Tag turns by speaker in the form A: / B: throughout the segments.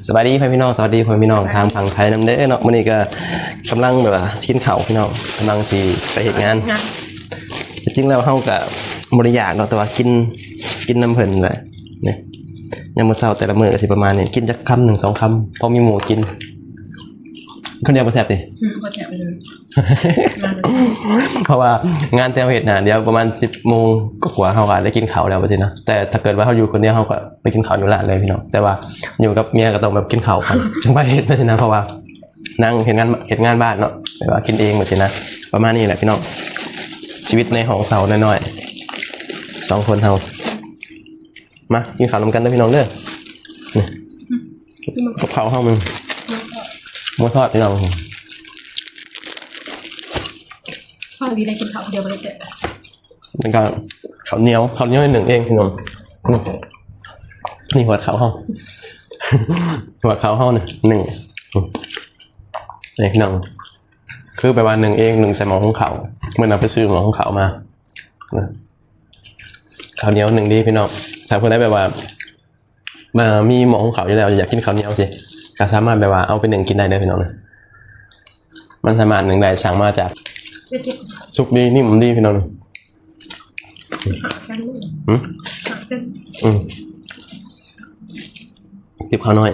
A: สวัสดีพี่น้องสวัสดีพี่น้องทางฝั่งไทยน้ำเด้อเนาะมื้อนี้ก็กำลังแบบว่ากินข้าวพี่น้องกำลังสิไปเฮ็ดงานจริงๆแล้วเฮาก็บ่ได้อยากเนาะแต่ว่ากินน้ำเพิ่นแหละเนี่ยยามมื้อเช้าแต่ละมื้อก็สิประมาณนี้กินจักคำ1-2 คำพอมีหมูกินคนเดียวบ่แซ่บติ
B: ก็แถวไปเลย
A: เพราะว่างานแต่เฮ็ดน่ะเดี๋ยวประมาณ 10 โมงก็กว่าเฮาก็ได้กินข้าวแล้วว่าซี่นะแต่ถ้าเกิดว่าเฮาอยู่คนเดียวเฮาก็ไปกินข้าวอยู่ร้านเลยพี่น้องแต่ว่าอยู่กับเมียก็ต้องแบบกินข้าวกันจังไปเฮ็ดว่าซี่นะเพราะว่านั่งเฮ็ดงานบ้านเนาะแบบว่ากินเองว่าซี่นะประมาณนี้แหละพี่น้องชีวิตในห้องเสาน้อยๆ2 คนเฮามากินข้าวนำกันเด้อพี่น้องเด้อนี่กับข้าวเฮามึงหมูทอดพี่น้อง
B: พ่อวีได้กินข้าวเดียวไปเลยเจ๊
A: มันก็ข้าวเหนียวให้1เองพี่น้องนี่หัวข้าวเฮาหัวข้าวเฮา1นี่พี่น้องคือแปลว่า1เอง1ใส่หม้อหุงข้าวเมื่อเราไปซื้อหม้อหุงข้าวมาข้าวเหนียว1ดีพี่น้องถ้าเพิ่นได้แบบว่ามามีหม้อหุงข้าวอยู่แล้วอยากกินข้าวเหนียวสิก็สามารถแบบว่าเอาไป1กินได้เด้อพี่น้องนะมันสามารถ1ได้สั่งมาจากสุกดีนิ่มดีพี่น้อง
B: หักกันเลยหักเส้น
A: ติบข้าวน้อย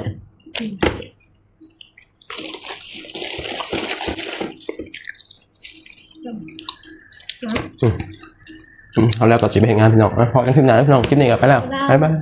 A: เอาแล้วก็จีบไปงานพี่น้องพอกันคลิปหน้าพี่น้องคลิปนี้ก็ไปแล้วบ๊ายบาย